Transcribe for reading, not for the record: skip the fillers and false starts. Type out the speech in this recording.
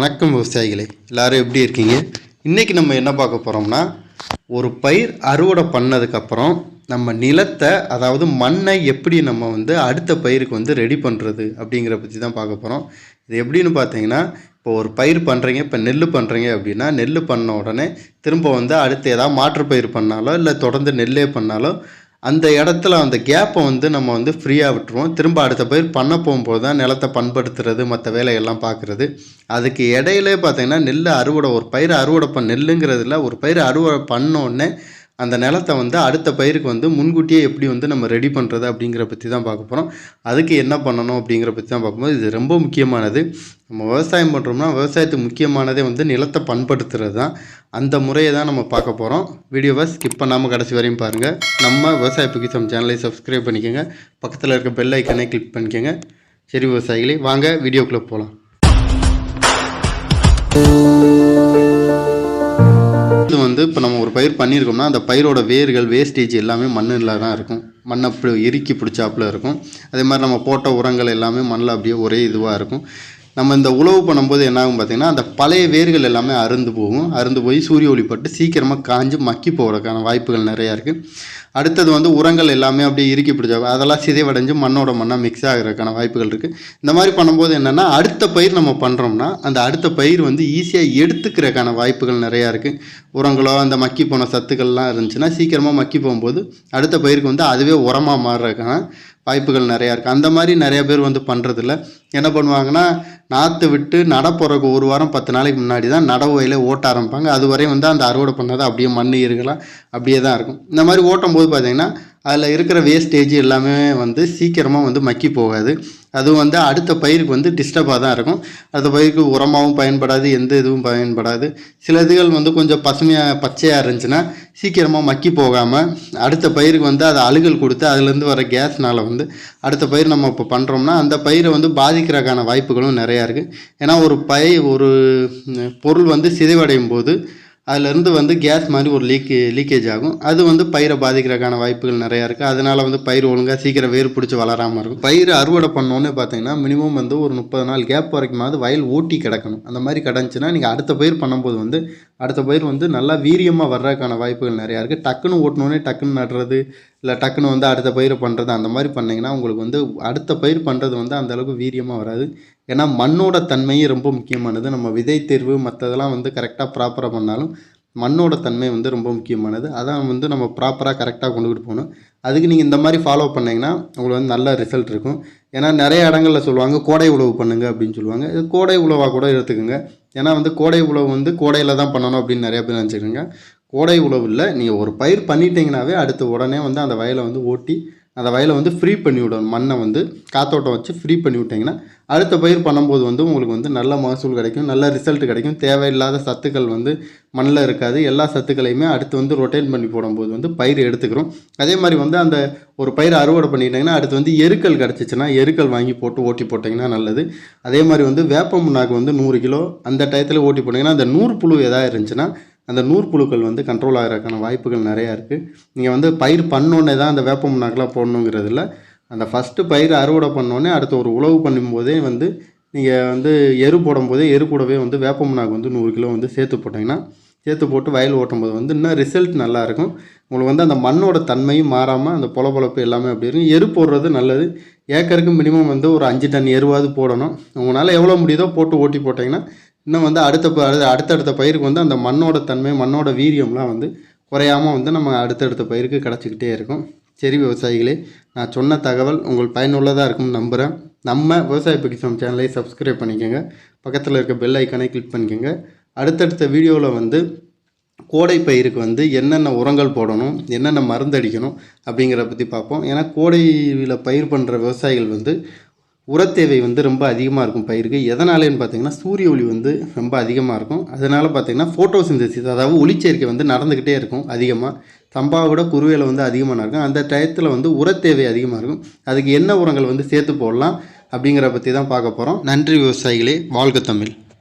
வணக்கம் விவசாயிகளே, எல்லோரும் எப்படி இருக்கீங்க? இன்றைக்கி நம்ம என்ன பார்க்க போகிறோம்னா, ஒரு பயிர் அறுவடை பண்ணதுக்கப்புறம் நம்ம நிலத்தை, அதாவது மண்ணை எப்படி நம்ம அடுத்த பயிருக்கு ரெடி பண்ணுறது அப்படிங்கிற பற்றி தான் பார்க்க போகிறோம். இது எப்படின்னு பார்த்தீங்கன்னா, இப்போ ஒரு பயிர் பண்ணுறீங்க, இப்போ நெல் பண்ணுறீங்க அப்படின்னா, நெல் பண்ண உடனே திரும்ப அடுத்து ஏதாவது மாற்று பயிர் பண்ணாலோ இல்லை தொடர்ந்து நெல்லே பண்ணாலோ அந்த இடத்துல அந்த கேப்பை நம்ம ஃப்ரீயாக விட்டுருவோம். திரும்ப அடுத்த பயிர் பண்ண போகும்போது தான் நிலத்தை பண்படுத்துறது, மற்ற வேலையெல்லாம் பார்க்குறது. அதுக்கு இடையிலே பார்த்திங்கன்னா நெல் அறுவடை, ஒரு பயிர் அறுவடை நெல்லுங்கிறதுல ஒரு பயிர் அறுவடை பண்ணோடனே அந்த நிலத்தை அடுத்த பயிருக்கு முன்கூட்டியே எப்படி நம்ம ரெடி பண்ணுறது அப்படிங்கிற பற்றி தான் பார்க்க போகிறோம். அதுக்கு என்ன பண்ணணும் அப்படிங்கிற பற்றி தான் பார்க்கும்போது இது ரொம்ப முக்கியமானது. நம்ம விவசாயம் பண்ணுறோம்னா விவசாயத்துக்கு முக்கியமானதே நிலத்தை பண்படுத்துறது தான். அந்த முறையை தான் நம்ம பார்க்க போகிறோம். வீடியோவை ஸ்கிப் பண்ணாமல் கடைசி வரையும் பாருங்கள். நம்ம விவசாய பொக்கிஷம் சேனலை சப்ஸ்கிரைப் பண்ணிக்கோங்க. பக்கத்தில் இருக்க பெல் ஐக்கனை கிளிக் பண்ணிக்கோங்க. சரி விவசாயிகளே, வாங்க வீடியோக்குள்ளே போகலாம். இது இப்போ நம்ம ஒரு பயிர் பண்ணியிருக்கோம்னா அந்த பயிரோட வேர்கள், வேஸ்டேஜ் எல்லாமே மண்ணில் தான் இருக்கும். மண்ணை அப்படி இறுக்கி பிடிச்சாப்புல இருக்கும். அதே மாதிரி நம்ம போட்ட உரங்கள் எல்லாமே மண்ணில் அப்படியே ஒரே இதுவாக இருக்கும். நம்ம இந்த உழவு பண்ணும்போது என்ன ஆகும் பார்த்திங்கன்னா, அந்த பழைய வேர்கள் எல்லாமே அருந்து போகும். அருந்து போய் சூரிய ஒளிப்பட்டு சீக்கிரமாக காஞ்சு மக்கி போகிறதுக்கான வாய்ப்புகள் நிறையா இருக்குது. அடுத்தது உரங்கள் எல்லாமே அப்படியே இறுக்கி பிடிச்சா அதெல்லாம் சிதைவடைஞ்சு மண்ணோட மண்ணாக மிக்ஸ் ஆகிறதுக்கான வாய்ப்புகள் இருக்குது. இந்த மாதிரி பண்ணும்போது என்னென்னா, அடுத்த பயிர் நம்ம பண்ணுறோம்னா அந்த அடுத்த பயிர் ஈஸியாக எடுத்துக்கிறதுக்கான வாய்ப்புகள் நிறையா இருக்குது. உரங்களோ அந்த மக்கி போன சத்துக்கள்லாம் இருந்துச்சுன்னா சீக்கிரமாக மக்கி போகும்போது அடுத்த பயிருக்கு அதுவே உரமாக மாறுறதுக்கான வாய்ப்புகள் நிறையா இருக்குது. அந்த மாதிரி நிறைய பேர் பண்ணுறதில்ல. என்ன பண்ணுவாங்கன்னா, நாற்று விட்டு நட போகிறக்கு ஒரு வாரம் 10 நாளைக்கு முன்னாடி தான் நடவு வயலை ஓட்ட ஆரம்பிப்பாங்க. அது வரையும் அந்த அறுவடை பண்ணதை அப்படியே மண் இருக்கலாம் அப்படியே தான் இருக்கும். இந்த மாதிரி ஓட்டும் போது பார்த்திங்கன்னா அதில் இருக்கிற வேஸ்டேஜ் எல்லாமே சீக்கிரமாக மக்கி போகாது. அதுவும் அடுத்த பயிருக்கு டிஸ்டர்பாக தான் இருக்கும். அடுத்த பயிருக்கு உரமாகவும் பயன்படாது, எந்த இதுவும் பயன்படாது. சில இதுகள் கொஞ்சம் பச்சையாக இருந்துச்சுன்னா சீக்கிரமாக மக்கி போகாமல் அடுத்த பயிருக்கு அது அழுகல் கொடுத்து அதுலேருந்து வர கேஸ்னால் அடுத்த பயிர் நம்ம இப்போ பண்ணுறோம்னா அந்த பயிரை பாதிக்கிறதுக்கான வாய்ப்புகளும் நிறையா இருக்குது. ஏன்னா ஒரு பொருள் சிதைவடையும் போது அதிலேருந்து கேஸ் மாதிரி ஒரு லீக்கேஜ் ஆகும். அது பயிரை பாதிக்கிறதுக்கான வாய்ப்புகள் நிறையா இருக்குது. அதனால் பயிர் ஒழுங்காக சீக்கிரம் வேறு பிடிச்சி வளராமல் இருக்கும். பயிர் அறுவடை பண்ணோன்னே பார்த்தீங்கன்னா மினிமம் ஒரு 30 நாள் கேப் வரைக்குமாவது வயல் ஓட்டி கிடக்கணும். அந்த மாதிரி கிடந்துச்சுன்னா நீங்கள் அடுத்த பயிர் பண்ணும்போது அடுத்த பயிர் நல்லா வீரியமாக வர்றதுக்கான வாய்ப்புகள் நிறையா இருக்குது. டக்குன்னு ஓட்டினோடனே டக்குன்னு நடுறது, இல்லை டக்குன்னு அடுத்த பயிர் பண்ணுறது, அந்த மாதிரி பண்ணிங்கன்னா உங்களுக்கு அடுத்த பயிர் பண்ணுறது அந்தளவுக்கு வீரியமாக வராது. ஏன்னா மண்ணோட தன்மையும் ரொம்ப முக்கியமானது. நம்ம விதை தேர்வு மற்றதெல்லாம் கரெக்டாக ப்ராப்பராக பண்ணாலும் மண்ணோட தன்மை ரொம்ப முக்கியமானது. அதான் நம்ம ப்ராப்பராக கரெக்டாக கொண்டுக்கிட்டு போகணும். அதுக்கு நீங்கள் இந்த மாதிரி ஃபாலோ பண்ணிங்கன்னா உங்களுக்கு நல்ல ரிசல்ட் இருக்கும். ஏன்னா நிறைய இடங்களில் சொல்லுவாங்க கோடை உழவு பண்ணுங்க அப்படின்னு சொல்லுவாங்க. இது கோடை உழவாக கூட எடுத்துக்கோங்க. ஏன்னா கோடை உழவு கோடையில் தான் பண்ணணும் அப்படின்னு நிறைய பேர் நினச்சிக்கோங்க. கோடை உழவு இல்லை, நீங்கள் ஒரு பயிர் பண்ணிட்டீங்கன்னாவே அடுத்து உடனே அந்த வயலை ஓட்டி அந்த வயலை ஃப்ரீ பண்ணி விடணும். மண்ணை காத்தோட்டம் வச்சு ஃப்ரீ பண்ணி விட்டிங்கன்னா அடுத்த பயிர் பண்ணும்போது உங்களுக்கு நல்ல மகசூல் கிடைக்கும், நல்ல ரிசல்ட் கிடைக்கும். தேவையில்லாத சத்துக்கள் மண்ணில் இருக்காது. எல்லா சத்துக்களையுமே அடுத்து ரொட்டேட் பண்ணி போடும்போது பயிர் எடுத்துக்கிறோம். அதே மாதிரி அந்த ஒரு பயிர் அறுவடை பண்ணிட்டீங்கன்னா அடுத்து எருக்கள் கிடச்சிச்சின்னா எருக்கள் வாங்கி போட்டு ஓட்டி போட்டிங்கன்னா நல்லது. அதே மாதிரி வேப்ப முன்னாக்கு 100 கிலோ அந்த டயத்தில் ஓட்டி போட்டிங்கன்னா அந்த 100 புழு எதாவது இருந்துச்சுன்னா அந்த 100 புழுக்கள் கண்ட்ரோல் ஆகிறதுக்கான வாய்ப்புகள் நிறையா இருக்குது. நீங்கள் பயிர் பண்ணோன்னே தான் அந்த வேப்ப முன்னாக்கெலாம் போடணுங்கிறதில்ல. அந்த ஃபஸ்ட்டு பயிர் அறுவடை பண்ணோன்னே அடுத்த ஒரு உழவு பண்ணும்போதே நீங்கள் எரு போடும்போதே எரு கூடவே வேப்ப முன்னாக்கு 100 கிலோ சேர்த்து போட்டிங்கன்னா சேர்த்து போட்டு வயல் ஓட்டும்போது இன்னும் ரிசல்ட் நல்லாயிருக்கும். உங்களுக்கு அந்த மண்ணோட தன்மையும் மாறாமல் அந்த பொலப்பொலப்பு எல்லாமே அப்படி இருக்கும். எரு போடுறது நல்லது. ஏக்கருக்கு மினிமம் ஒரு 5 டன் எருவாவது போடணும். உங்களால் எவ்வளோ முடியுதோ போட்டு ஓட்டி போட்டிங்கன்னா இன்னும் அடுத்தடுத்த பயிருக்கு அந்த மண்ணோட தன்மை, மண்ணோட வீரியம்லாம் குறையாமல் நம்ம அடுத்தடுத்த பயிருக்கு கிடச்சிக்கிட்டே இருக்கும். சரி விவசாயிகளே, நான் சொன்ன தகவல் உங்களுக்கு பயனுள்ளதாக இருக்கும்னு நம்புகிறேன். நம்ம விவசாய பொக்கிஷம் சேனலை சப்ஸ்கிரைப் பண்ணிக்கோங்க. பக்கத்தில் இருக்க பெல் ஐக்கானை கிளிக் பண்ணிக்கோங்க. அடுத்தடுத்த வீடியோவில் கோடை பயிருக்கு என்னென்ன உரங்கள் போடணும், என்னென்ன மருந்து அடிக்கணும் அப்படிங்கிறத பற்றி பார்ப்போம். ஏன்னா கோடையில் பயிர் பண்ணுற விவசாயிகள் உரத்தேவை ரொம்ப அதிகமாக இருக்கும் பயிருக்கு. எதனாலேன்னு பார்த்தீங்கன்னா சூரிய ஒளி ரொம்ப அதிகமாக இருக்கும். அதனால் பார்த்தீங்கன்னா ஃபோட்டோசிந்தசிஸ், அதாவது ஒளிச்சேர்க்கை நடந்துக்கிட்டே இருக்கும் அதிகமாக. சம்பாவை விட குருவையில் அதிகமாக இருக்கும். அந்த டயத்தில் உரத்தேவை அதிகமாக இருக்கும். அதுக்கு என்ன உரங்கள் சேர்த்து போடலாம் அப்படிங்கிற பற்றி தான் பார்க்க போகிறோம். நன்றி விவசாயிகளே, வாழ்க தமிழ்.